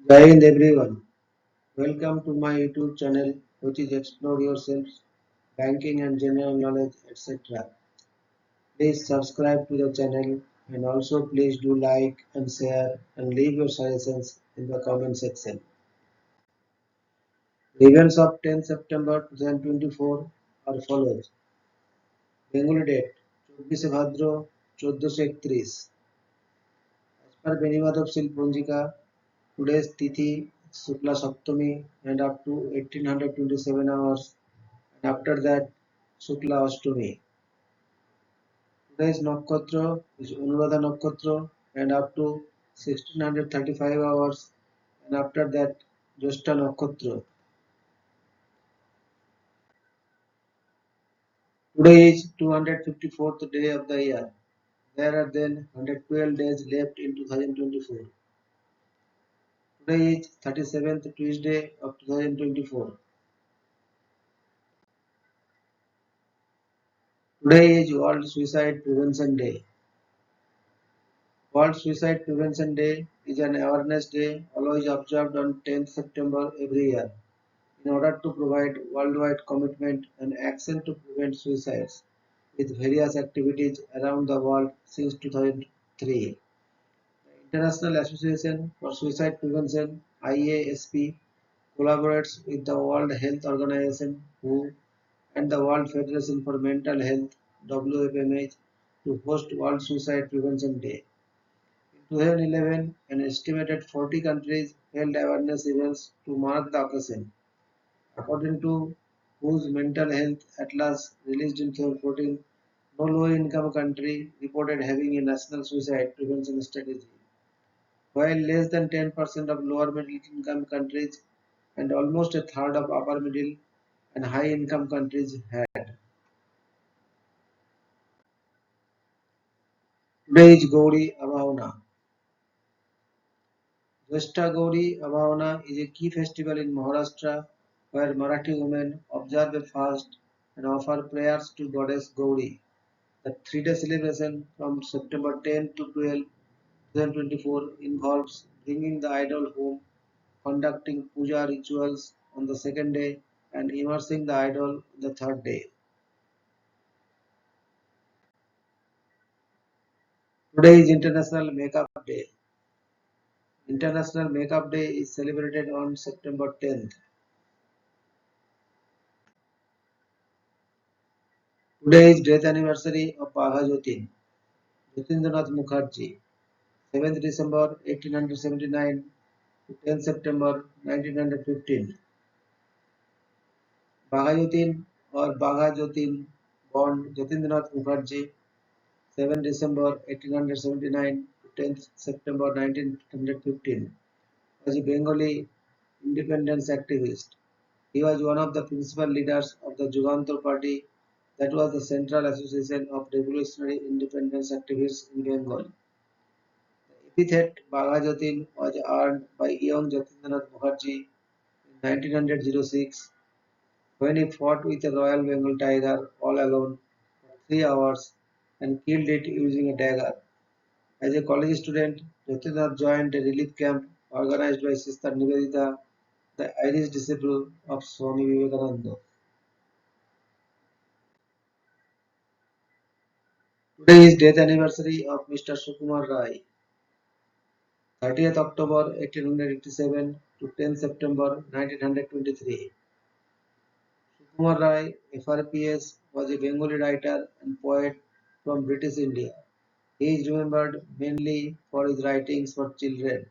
Jai Hind everyone. Welcome to my YouTube channel, which is Explore Yourself, Banking and General Knowledge, etc. Please subscribe to the channel and also please do like and share and leave your suggestions in the comment section. The events of 10 September 2024 are follows. Bengali date 24 Bhadra 1431 as per Benimadov Sil Ponjika. Today's Tithi Shukla Saptami and up to 1827 hours, and after that Shukla Ashtami. Today's Nakshatra is Anuradha Nakshatra and up to 1635 hours, and after that Jyeshtha Nakshatra. Today is 254th day of the year. There are then 112 days left in 2024. Today is 37th Tuesday of 2024. Today is World Suicide Prevention Day. World Suicide Prevention Day is an awareness day always observed on 10th September every year in order to provide worldwide commitment and action to prevent suicides with various activities around the world since 2003. The International Association for Suicide Prevention (IASP) collaborates with the World Health Organization (WHO) and the World Federation for Mental Health (WFMH) to host World Suicide Prevention Day. In 2011, an estimated 40 countries held awareness events to mark the occasion. According to WHO's Mental Health Atlas released in 2014, no low-income country reported having a national suicide prevention strategy, while less than 10% of lower middle-income countries and almost a third of upper middle and high-income countries had. Today is Gauri Abhavana. Jyeshtha Gauri Abhavana is a key festival in Maharashtra where Marathi women observe a fast and offer prayers to goddess Gauri. The three-day celebration from September 10 to 12, 2024 involves bringing the idol home, conducting puja rituals on the second day, and immersing the idol on the third day. Today is International Makeup Day. International Makeup Day is celebrated on September 10th. Today is death anniversary of Bagha Jyotin, Jatindranath Mukherjee, 7th December 1879 to 10th September 1915. Bagha Jyotin or Bagha Jyotin, born Jatindranath Mukherjee, 7th December 1879 to 10th September 1915, was a Bengali independence activist. He was one of the principal leaders of the Jugantar Party, that was the central association of revolutionary independence activists in Bengal. The epithet Bagha Jatin was earned by young Jatindranath Mukherjee in 1906 when he fought with a Royal Bengal tiger all alone for 3 hours and killed it using a dagger. As a college student, Jatindranath joined a relief camp organized by Sister Nivedita, the Irish disciple of Swami Vivekananda. Today is death anniversary of Mr. Sukumar Rai, 30th October 1887 to 10th September 1923. Sukumar Rai, FRPS, was a Bengali writer and poet from British India. He is remembered mainly for his writings for children.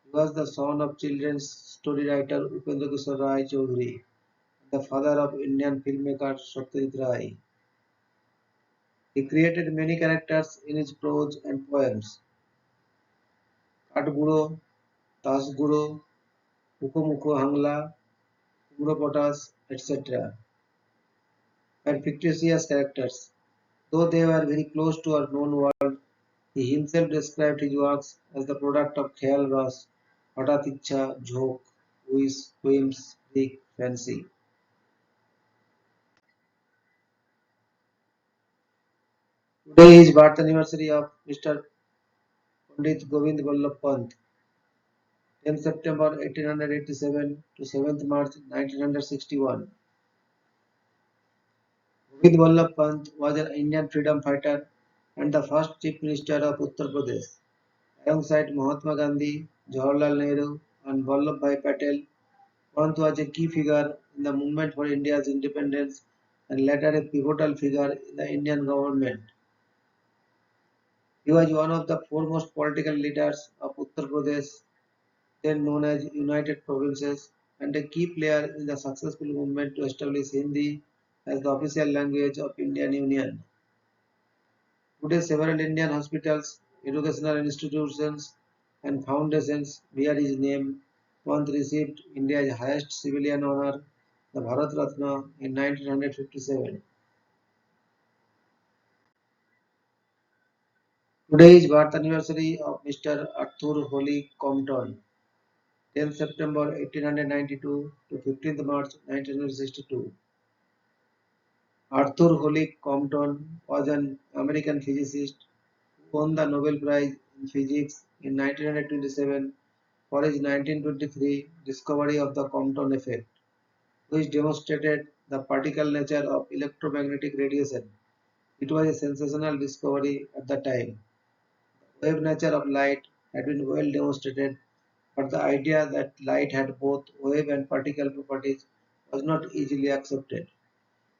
He was the son of children's story writer Upendra Kishore Rai Chaudhary, the father of Indian filmmaker Satyajit Ray. He created many characters in his prose and poems. Katguro, Tasguro, Hukumukho Hangla, Kumro Potas, etc. were fictitious characters. Though they were very close to our known world, he himself described his works as the product of khayal ras, hatat ichha, jhok, wish, whims, freak, fancy. Today is birth anniversary of Mr. Pandit Govind Vallabh Pant, 10th September 1887 to 7th March 1961. Govind Vallabh Pant was an Indian freedom fighter and the first Chief Minister of Uttar Pradesh. Alongside Mahatma Gandhi, Jawaharlal Nehru, and Vallabhbhai Patel, Pant was a key figure in the movement for India's independence and later a pivotal figure in the Indian government. He was one of the foremost political leaders of Uttar Pradesh, then known as United Provinces, and a key player in the successful movement to establish Hindi as the official language of Indian Union. Today, several Indian hospitals, educational institutions, and foundations bear his name. Pant received India's highest civilian honor, the Bharat Ratna, in 1957. Today is birth anniversary of Mr. Arthur Holly Compton, 10th September 1892 to 15th March 1962. Arthur Holly Compton was an American physicist who won the Nobel Prize in Physics in 1927 for his 1923 discovery of the Compton effect, which demonstrated the particle nature of electromagnetic radiation. It was a sensational discovery at the time. The wave nature of light had been well demonstrated, but the idea that light had both wave and particle properties was not easily accepted.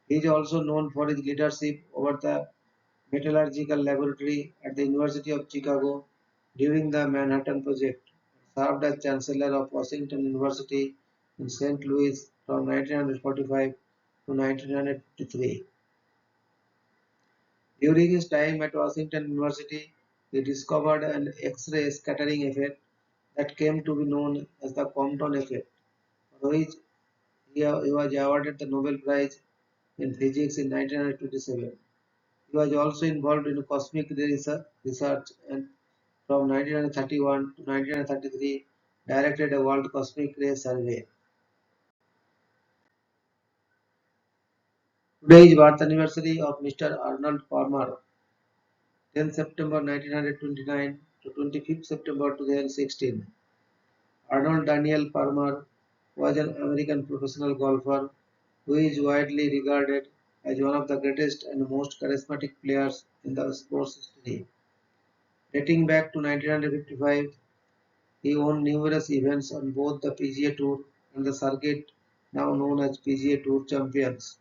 He is also known for his leadership over the metallurgical laboratory at the University of Chicago during the Manhattan Project, served as Chancellor of Washington University in St. Louis from 1945 to 1953. During his time at Washington University, he discovered an X-ray scattering effect that came to be known as the Compton effect, for which he was awarded the Nobel Prize in Physics in 1927. He was also involved in cosmic research and from 1931 to 1933 directed a World Cosmic Ray Survey. Today is birth anniversary of Mr. Arnold Palmer, 10th September 1929 to 25th September 2016. Arnold Daniel Palmer was an American professional golfer who is widely regarded as one of the greatest and most charismatic players in the sports history. Dating back to 1955, he won numerous events on both the PGA Tour and the circuit now known as PGA Tour Champions.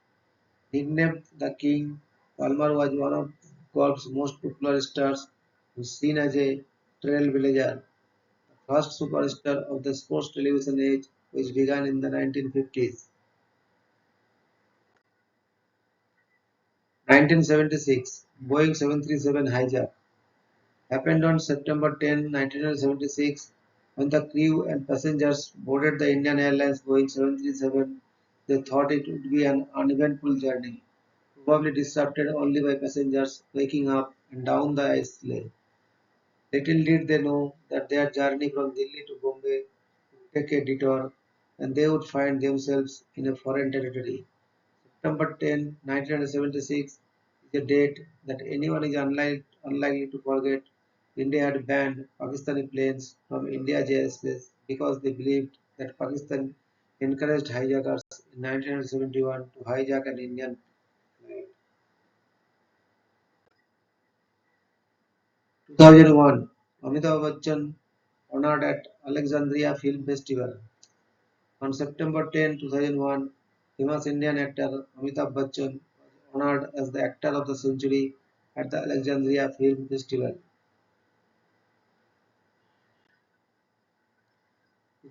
Nicknamed the King, Palmer was one of golf's most popular stars who is seen as a trailblazer, the first superstar of the sports television age which began in the 1950s. 1976 Boeing 737 hijack happened on September 10, 1976 when the crew and passengers boarded the Indian Airlines Boeing 737. They thought it would be an uneventful journey, probably disrupted only by passengers waking up and down the ice sleigh. Little did they know that their journey from Delhi to Bombay would take a detour and they would find themselves in a foreign territory. September 10, 1976 is a date that anyone is unlikely to forget. India had banned Pakistani planes from India's airspace because they believed that Pakistan encouraged hijackers in 1971 to hijack an Indian flight. 2001 Amitabh Bachchan honored at Alexandria Film Festival. On September 10, 2001, famous Indian actor Amitabh Bachchan was honored as the Actor of the Century at the Alexandria Film Festival.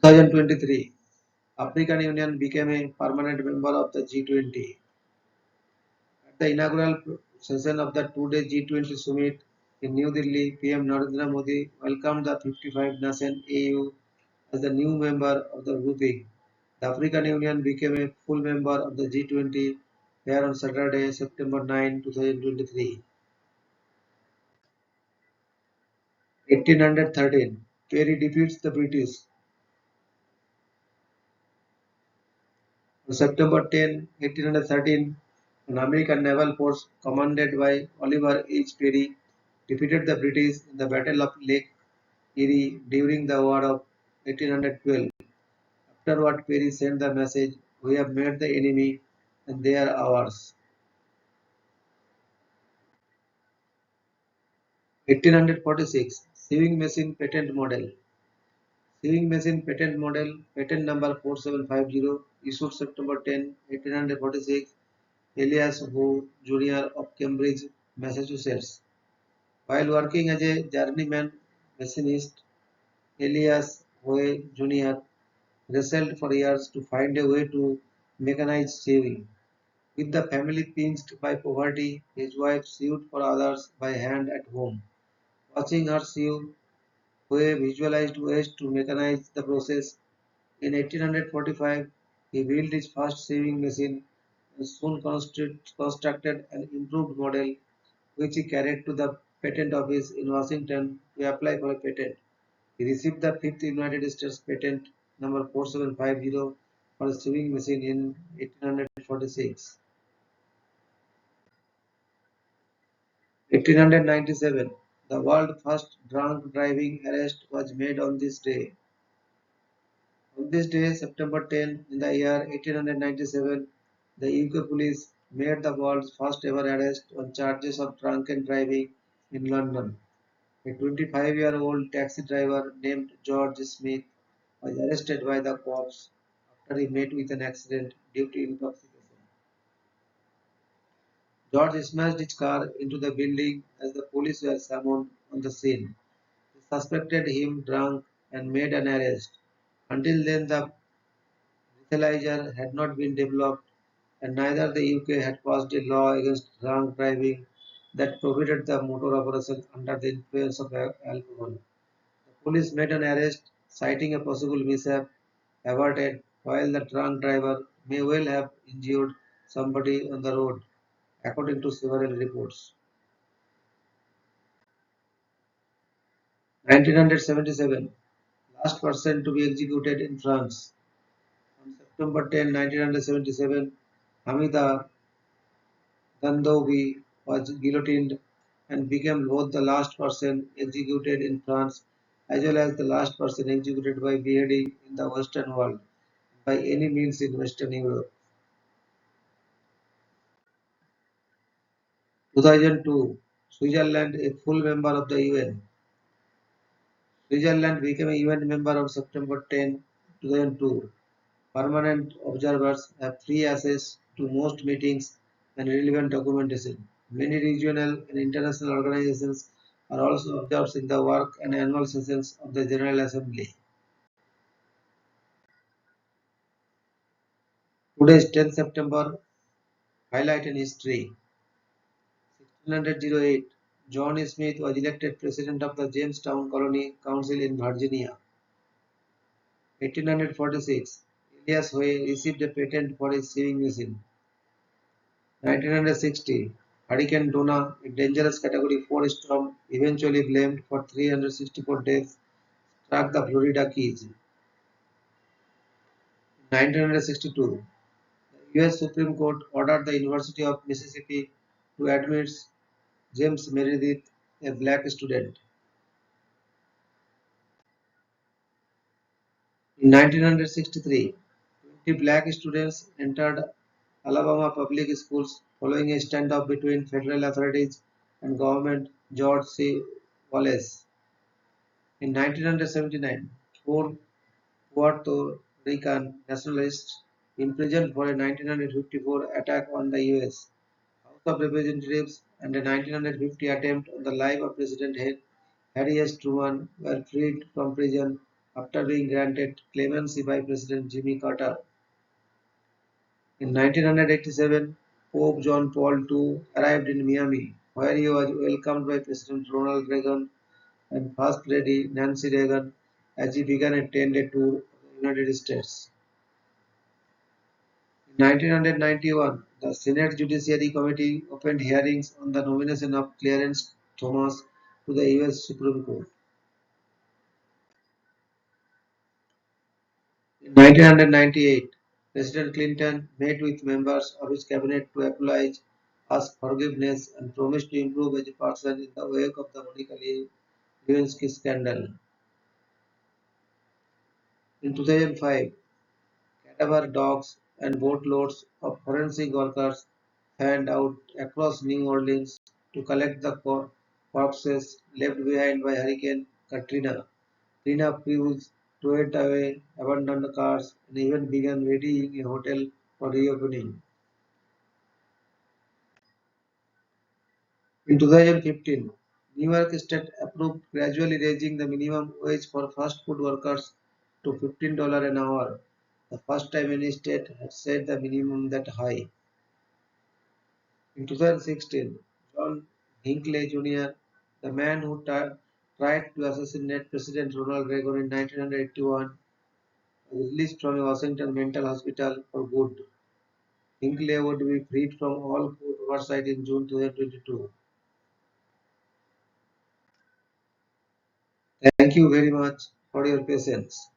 2023, African Union became a permanent member of the G20. At the inaugural session of the two-day G20 summit in New Delhi, PM Narendra Modi welcomed the 55-nation AU as the new member of the grouping. The African Union became a full member of the G20 here on Saturday, September 9, 2023. 1813, Perry defeats the British. On September 10, 1813, an American naval force commanded by Oliver H. Perry defeated the British in the Battle of Lake Erie during the War of 1812. Afterward, Perry sent the message, "We have met the enemy and they are ours." 1846. Sewing machine patent model. Sewing machine patent model, patent number 4750, issued September 10, 1846, Elias Howe Jr. of Cambridge, Massachusetts. While working as a journeyman machinist, Elias Howe Jr. wrestled for years to find a way to mechanize sewing. With the family pinched by poverty, his wife sewed for others by hand at home. Watching her sew, Howe visualized ways to mechanize the process. In 1845, he built his first sewing machine and soon constructed an improved model which he carried to the patent office in Washington to apply for a patent. He received the fifth United States patent number 4750 for a sewing machine in 1846. 1897, the world's first drunk driving arrest was made on this day. On this day, September 10, in the year 1897, the UK police made the world's first ever arrest on charges of drunken driving in London. A 25-year-old taxi driver named George Smith was arrested by the cops after he met with an accident due to intoxication. George smashed his car into the building as the police were summoned on the scene. They suspected him drunk and made an arrest. Until then, the breathalyzer had not been developed, and neither the UK had passed a law against drunk driving that prohibited the motor operation under the influence of alcohol. The police made an arrest, citing a possible mishap averted, while the drunk driver may well have injured somebody on the road, according to several reports. 1977, last person to be executed in France. On September 10, 1977, Hamida Gandhi was guillotined and became both the last person executed in France as well as the last person executed by beheading in the Western world by any means in Western Europe. 2002, Switzerland, a full member of the UN. Switzerland became a UN member on September 10, 2002. Permanent observers have free access to most meetings and relevant documentation. Many regional and international organizations are also observed in the work and annual sessions of the General Assembly. Today is 10th September, highlight in history. 1608, John Smith was elected president of the Jamestown Colony Council in Virginia. 1846, Elias Howe received a patent for his sewing machine. 1960, Hurricane Donna, a dangerous Category 4 storm eventually blamed for 364 deaths, struck the Florida Keys. 1962, the U.S. Supreme Court ordered the University of Mississippi to admit James Meredith, a black student. In 1963, 20 black students entered Alabama public schools following a standoff between federal authorities and government George C. Wallace. In 1979, four Puerto Rican nationalists imprisoned for a 1954 attack on the U.S. House of Representatives and a 1950 attempt on the life of President Harry S. Truman were freed from prison after being granted clemency by President Jimmy Carter. In 1987, Pope John Paul II arrived in Miami, where he was welcomed by President Ronald Reagan and First Lady Nancy Reagan as he began a 10-day tour of the United States. In 1991, the Senate Judiciary Committee opened hearings on the nomination of Clarence Thomas to the U.S. Supreme Court. In 1998, President Clinton met with members of his cabinet to apologize, ask forgiveness, and promise to improve as a person in the wake of the Monica Lewinsky scandal. In 2005, cadaver dogs and boatloads of forensic workers fanned out across New Orleans to collect the corpses left behind by Hurricane Katrina. Cleanup crews towed away abandoned cars and even began readying a hotel for reopening. In 2015, New York State approved gradually raising the minimum wage for fast food workers to $15 an hour, the first time any state had set the minimum that high. In 2016, John Hinckley Jr., the man who tried to assassinate President Ronald Reagan in 1981, was released from a Washington mental hospital for good. Hinckley would be freed from all court oversight in June 2022. Thank you very much for your patience.